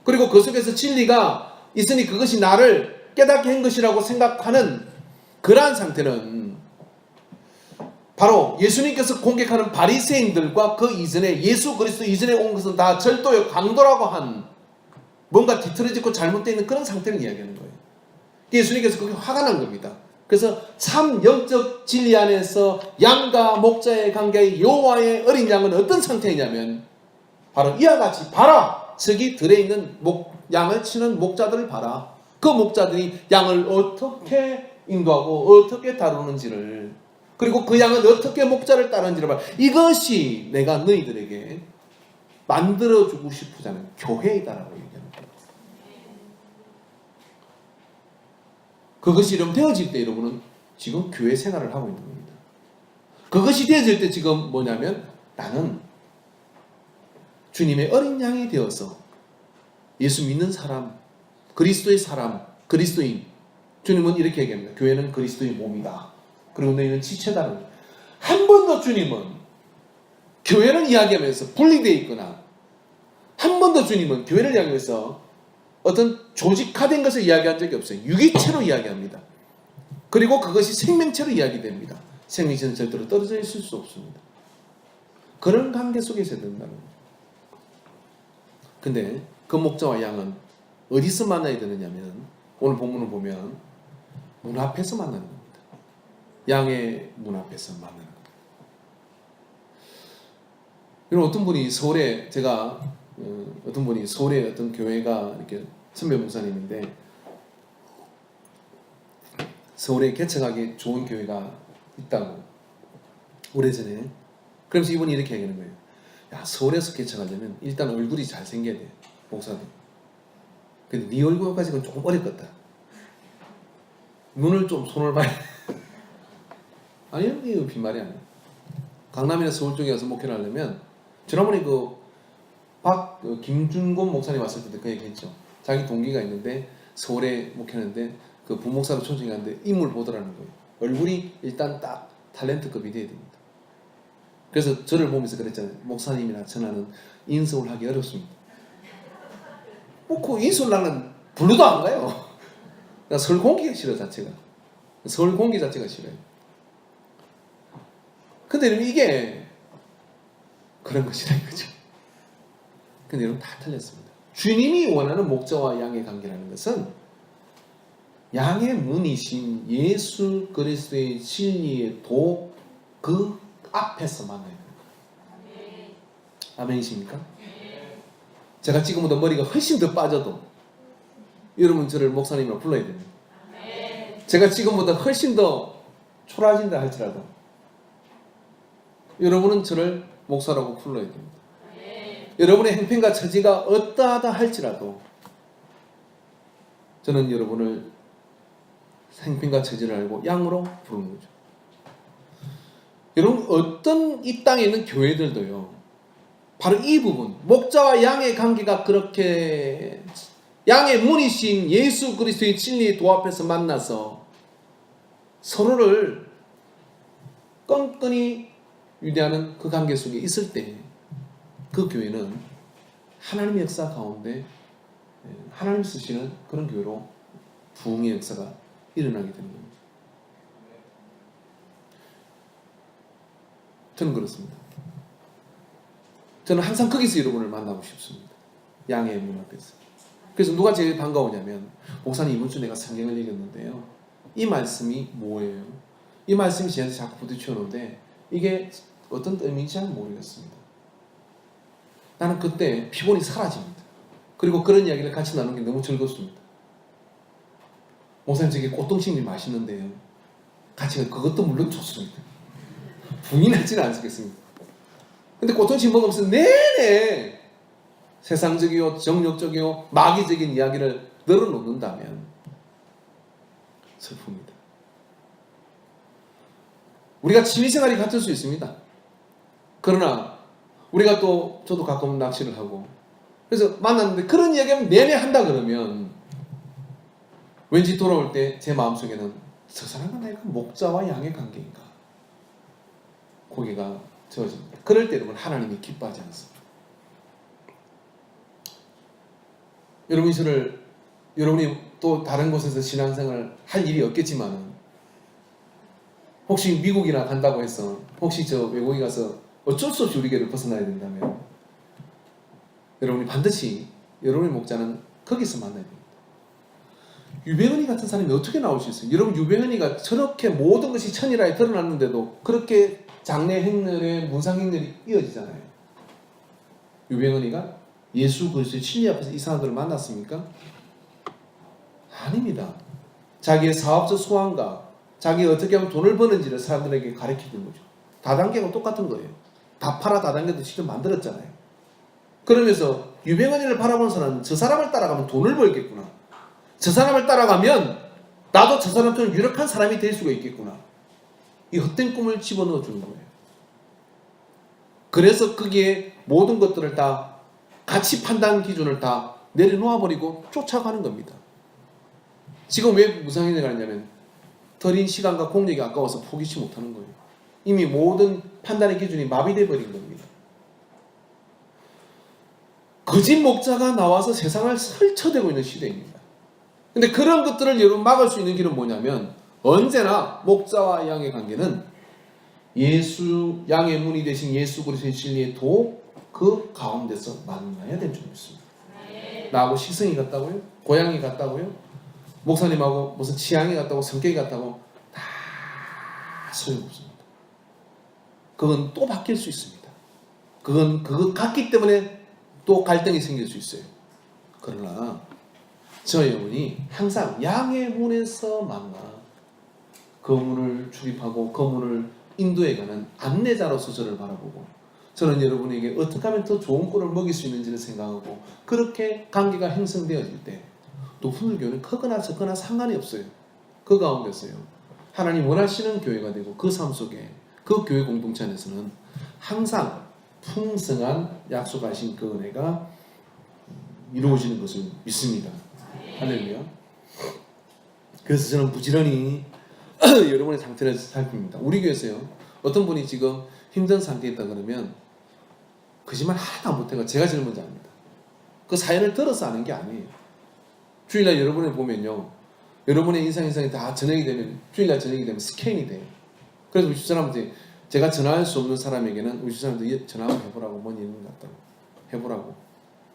그리고 그 속에서 진리가 있으니 그것이 나를 깨닫게 한 것이라고 생각하는 그러한 상태는 바로 예수님께서 공격하는 바리새인들과 그 이전에 예수 그리스도 이전에 온 것은 다 절도요 강도라고 한 뭔가 뒤틀어지고 잘못되어 있는 그런 상태를 이야기하는 거예요. 예수님께서 그게 화가 난 겁니다. 그래서 참 영적 진리 안에서 양과 목자의 관계의 여호와의 어린 양은 어떤 상태이냐면 바로 이와 같이 봐라 저기 들어있는 양을 치는 목자들을 봐라. 그 목자들이 양을 어떻게 인도하고 어떻게 다루는지를 그리고 그 양은 어떻게 목자를 따르는지를 봐라. 이것이 내가 너희들에게 만들어주고 싶으자 하는 교회이다라고 얘기하는 거예요. 그것이 이러면 되어질 때 여러분은 지금 교회 생활을 하고 있는 겁니다. 그것이 되어질 때 지금 뭐냐면 나는 주님의 어린 양이 되어서 예수 믿는 사람, 그리스도의 사람, 그리스도인. 주님은 이렇게 얘기합니다. 교회는 그리스도의 몸이다. 그리고 너희는 지체다는. 한 번도 주님은 교회를 이야기하면서 분리되어 있거나 한 번도 주님은 교회를 이야기하면서 어떤 조직화된 것을 이야기한 적이 없어요. 유기체로 이야기합니다. 그리고 그것이 생명체로 이야기됩니다. 생명체는 절대로 떨어져 있을 수 없습니다. 그런 관계 속에서 된다는 거예요. 근데 그 목자와 양은 어디서 만나야 되느냐면 오늘 본문을 보면 문 앞에서 만나는 겁니다. 양의 문 앞에서 만나는 겁니다. 여러분 어떤 분이 서울에 어떤 교회가 이렇게 선배 목사님인데 서울에 개척하기 좋은 교회가 있다고 오래전에. 그러면서 이분이 이렇게 얘기하는 거예요. 야, 서울에서 개척하려면 일단 얼굴이 잘생겨야 돼. 목사님. 근데 네 얼굴 가지고는 조금 어렵겠다. 눈을 좀 손을 봐야 돼. 아니요, 이거 빈말이 아니에요. 강남이나 서울 쪽에 가서 목회를 하려면 지난번에 김준곤 목사님 왔을 때 그 얘기했죠. 자기 동기가 있는데 서울에 목회하는데 그 부목사로 초청이 갔는데 인물 보더라는 거예요. 얼굴이 일단 딱 탤런트급이 돼야 됩니다. 그래서 저를 보면서 그랬잖아요. 목사님이나 전하는 인서울 하기 어렵습니다. 그 인서울 나는 불러도 안 가요. 나 서울 공기가 싫어 자체가. 서울 공기 자체가 싫어요. 근데 여러분 이게 그런 것이라 이거죠. 근데 여러분 다 틀렸습니다. 주님이 원하는 목자와 양의 관계라는 것은 양의 문이신 예수 그리스도의 진리의 도 그 앞에서 만나야 됩니다. 아멘이십니까? 제가 지금보다 머리가 훨씬 더 빠져도 여러분 저를 목사님이라 불러야 됩니다. 제가 지금보다 훨씬 더 초라해진다 할지라도 여러분은 저를 목사라고 불러야 됩니다. 여러분의 행편과 처지가 어떠하다 할지라도 저는 여러분을 행편과 처지를 알고 양으로 부르는 거죠. 여러분 어떤 이 땅에 있는 교회들도요. 바로 이 부분 목자와 양의 관계가 그렇게 양의 문이신 예수 그리스도의 진리의 도 앞에서 만나서 서로를 끈끈이 유대하는 그 관계 속에 있을 때 그 교회는 하나님의 역사 가운데 하나님 쓰시는 그런 교회로 부흥의 역사가 일어나게 되는 겁니다. 저는 그렇습니다. 저는 항상 거기서 여러분을 만나고 싶습니다. 양의 문 앞에서. 그래서 누가 제일 반가우냐면 목사님 이번 주 내가 성경을 읽었는데요. 이 말씀이 뭐예요? 이 말씀이 저한테 자꾸 부딪혀오는데 이게 어떤 의미인지 잘 모르겠습니다. 나는 그때 피곤이 사라집니다. 그리고 그런 이야기를 같이 나누는 게 너무 즐겁습니다. 목사님 저게 꽃등심이 맛있는데요. 같이 그것도 물론 좋습니다. 부인하지는 않겠습니다. 근데 꽃등심 먹으면서 내내 세상적이요, 정욕적이요, 마귀적인 이야기를 늘어놓는다면 슬픕니다. 우리가 취미생활이 같을 수 있습니다. 그러나 우리가 또 저도 가끔 낚시를 하고 그래서 만났는데 그런 이야기하면 내내 한다 그러면 왠지 돌아올 때 제 마음속에는 저 사람은 내가 목자와 양의 관계인가 고개가 저어집니다. 그럴 때 여러분 하나님이 기뻐하지 않습니다. 여러분이 또 다른 곳에서 신앙생활을 할 일이 없겠지만 혹시 미국이나 간다고 해서 혹시 저 외국에 가서 어쩔 수 없이 우리 교회를 벗어나야 된다면 여러분이 반드시 여러분의 목자는 거기서 만나야 됩니다. 유병헌이 같은 사람이 어떻게 나올 수 있어요? 여러분 유병헌이가 저렇게 모든 것이 천일하에 드러났는데도 그렇게 장래 행렬에 문상 행렬이 이어지잖아요. 유병헌이가 예수 그리스도의 진리 앞에서 이 사람들을 만났습니까? 아닙니다. 자기의 사업적 소원과 자기가 어떻게 하면 돈을 버는지를 사람들에게 가르치는 거죠. 다단계가 똑같은 거예요. 다 팔아 다단계도 직접 만들었잖아요. 그러면서 유병헌이를 바라보는 사람은 저 사람을 따라가면 돈을 벌겠구나. 저 사람을 따라가면 나도 저 사람처럼 유력한 사람이 될 수가 있겠구나. 이 헛된 꿈을 집어넣어 주는 거예요. 그래서 거기에 모든 것들을 다 가치 판단 기준을 다 내려놓아 버리고 쫓아가는 겁니다. 지금 왜 무상행위를 하냐면 들인 시간과 공력이 아까워서 포기치 못하는 거예요. 이미 모든 판단의 기준이 마비되어 버린 겁니다. 거짓 목자가 나와서 세상을 설쳐대고 있는 시대입니다. 근데 그런 것들을 여러분 막을 수 있는 길은 뭐냐면 언제나 목자와 양의 관계는 예수 양의 문이 되신 예수 그리스도의 진리의 도 그 가운데서 만나야 되는 줄 믿습니다. 나하고 시성이 같다고요? 고향이 같다고요? 목사님하고 무슨 취향이 같다고 성격이 같다고 다 소용없습니다. 그건 또 바뀔 수 있습니다. 그거 같기 때문에 또 갈등이 생길 수 있어요. 그러나 저 여러분이 항상 양의 문에서 만나 그 문을 출입하고 그 문을 인도해가는 안내자로서 저를 바라보고 저는 여러분에게 어떻게 하면 더 좋은 꼴을 먹일 수 있는지를 생각하고 그렇게 관계가 형성되어질 때 높은 교회는 크거나 적거나 상관이 없어요. 그 가운데서요. 하나님 원하시는 교회가 되고 그 삶 속에 그 교회 공동체 안에서는 항상 풍성한 약속하신 그 은혜가 이루어지는 것을 믿습니다. 할렐루야. 그래서 저는 부지런히 여러분의 상태를 살핍니다. 우리 교회에서요. 어떤 분이 지금 힘든 상태에 있다 그러면 거짓말 하나 못해가 제가 제일 먼저 합니다. 그 사연을 들어서 아는 게 아니에요. 주일날 여러분을 보면요. 여러분의 인상이 다 저녁이 되면 주일날 저녁이 되면 스캔이 돼요. 그래서 우리 집사람한테 제가 전화할 수 없는 사람에게는 우리 집사람한테 전화 한번 해보라고 뭔 일인 것 같다고 해보라고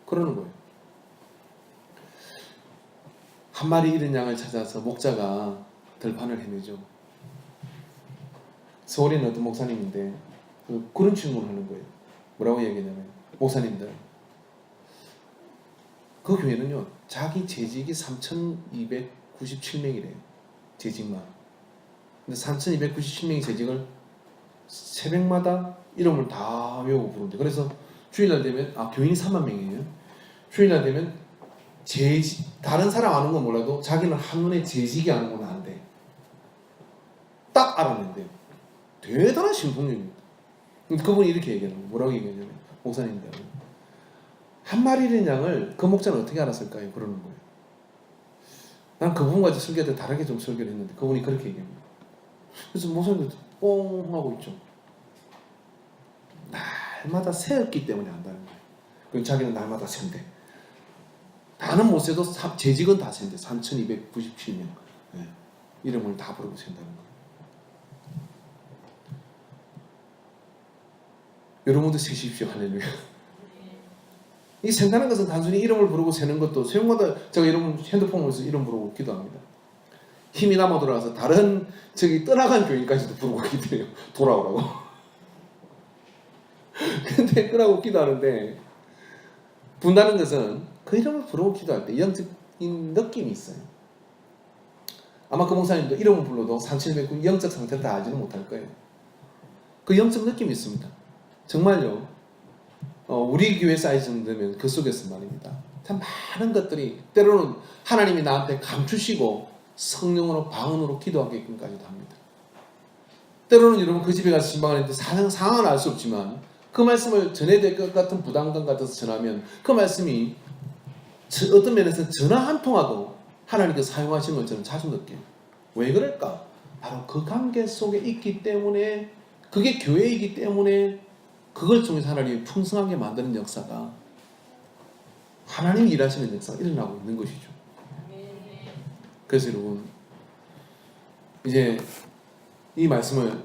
그러는 거예요. 한 마리 잃은 양을 찾아서 목자가 들판을 헤매죠. 서울에 있는 어떤 목사님인데 그런 질문을 하는 거예요. 뭐라고 얘기하냐면 목사님들 그 교회는요 자기 재직이 3,297명이래요. 재직만. 근데 3,297명이 재직을 새벽마다 이름을 다 외우고 부른대. 그래서 주일날 되면 교인이 3만 명이에요. 주일날 되면 다른 사람 아는 건 몰라도 자기는 한눈에 재직이 아는 건 안 돼. 딱 알았는데 대단한 신통력입니다. 그분이 이렇게 얘기하는 거예요. 뭐라고 얘기하냐면 목사님들 한 마리 잃은 양을 그 목자는 어떻게 알았을까요? 그러는 거예요. 난 그분과 설교할 때 다르게 좀 설교를 했는데 그분이 그렇게 얘기합니다. 그래서 목사님들 뽕 하고 있죠. 날마다 새었기 때문에 안다는 거예요. 그럼 자기는 날마다 샌대. 다는 못 세도 재직은 다 샌대. 3,297명 네. 이름을 다 부르고 샌다는 거예요. 여러분도 세십시오. 할렐루야. 이 센다는 것은 단순히 이름을 부르고 세는 것도 소용마다 제가 여러분 핸드폰으로 이름 부르고 기도합니다. 힘이 남아 돌아와서 다른 떠나간 교인까지도 부르고 기도해요. 돌아오라고. 근데 그러고 기도하는데 분다는 것은 그 이름을 부르고 기도할 때 영적인 느낌이 있어요. 아마 그 목사님도 이름을 불러도 3,700구 영적 상태를 다 알지는 못할 거예요. 그 영적 느낌이 있습니다. 정말요. 우리 교회 사이즈 정도면 그 속에서 말입니다. 참 많은 것들이 때로는 하나님이 나한테 감추시고 성령으로 방언으로 기도하게끔까지도 합니다. 때로는 여러분 그 집에 가서 신방하는데 상황은 알 수 없지만 그 말씀을 전해야 될 것 같은 부담감 같아서 전하면 그 말씀이 어떤 면에서 전화 한 통화도 하나님께 사용하시는 걸 저는 자주 느껴요. 왜 그럴까? 바로 그 관계 속에 있기 때문에, 그게 교회이기 때문에 그걸 통해서 하나님이 풍성하게 만드는 역사가, 하나님이 일하시는 역사가 일어나고 있는 것이죠. 그래서 여러분 이제 이 말씀을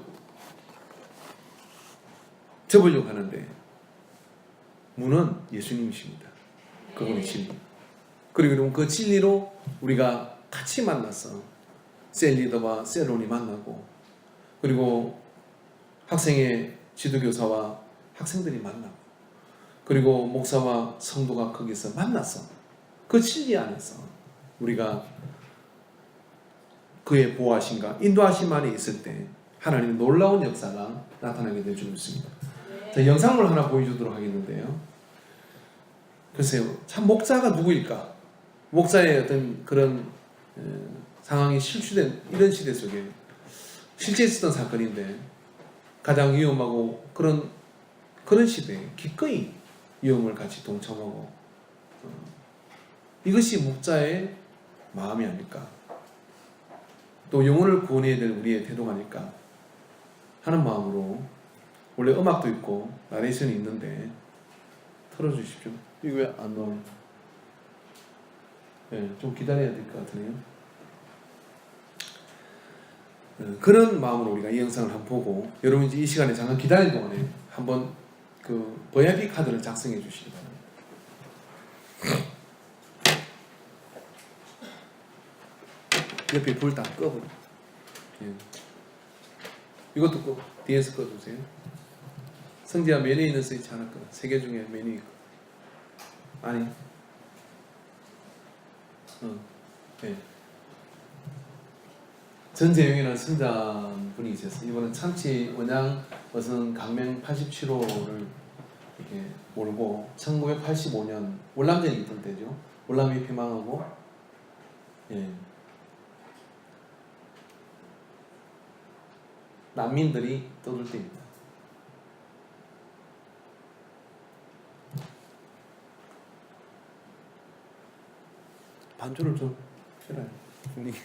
접으려고 하는데 문은 예수님이십니다. 그분의 진리. 그리고 여러분 그 진리로 우리가 같이 만나서 셀리더와 셀론이 만나고, 그리고 학생의 지도교사와 학생들이 만나고, 그리고 목사와 성도가 거기서 만나서 그 진리 안에서 우리가 그의 보호하심과 인도하심 안에 있을 때 하나님의 놀라운 역사가 나타나게 될 줄 믿습니다. 자, 영상을 하나 보여주도록 하겠는데요. 글쎄요, 참 목자가 누구일까? 목자의 어떤 그런 상황이 실추된 이런 시대 속에 실제 있었던 사건인데, 가장 위험하고 그런 시대에 기꺼이 위험을 같이 동참하고, 이것이 목자의 마음이 아닐까, 또 영혼을 구원해야 될 우리의 태도가 아닐까 하는 마음으로, 원래 음악도 있고 나레이션이 있는데 틀어주십시오. 이거 왜 안 나와요? 네, 좀 기다려야 될 것 같으네요. 그런 마음으로 우리가 이 영상을 한번 보고, 여러분 이제 이 시간에 잠깐 기다리는 동안에 한번 그 VIP 카드를 작성해 주시기 바랍니다. 옆에 불 다 꺼버려. 예. 이것도 꼭 뒤에서 꺼주세요. 성지야, 메뉴 있는 스위치 하나 꺼. 3개 중에 메뉴 있고. 아니. 네. 전재용이라는 선장분이 있었어요. 이번엔 참치 원양 어선 강명 87호를 이렇게 몰고 1985년 월남전이 있던 때죠. 월남이 폐망하고, 예. 난민들이 떠들 때입니다. 반주를 좀 해라요. 분위기.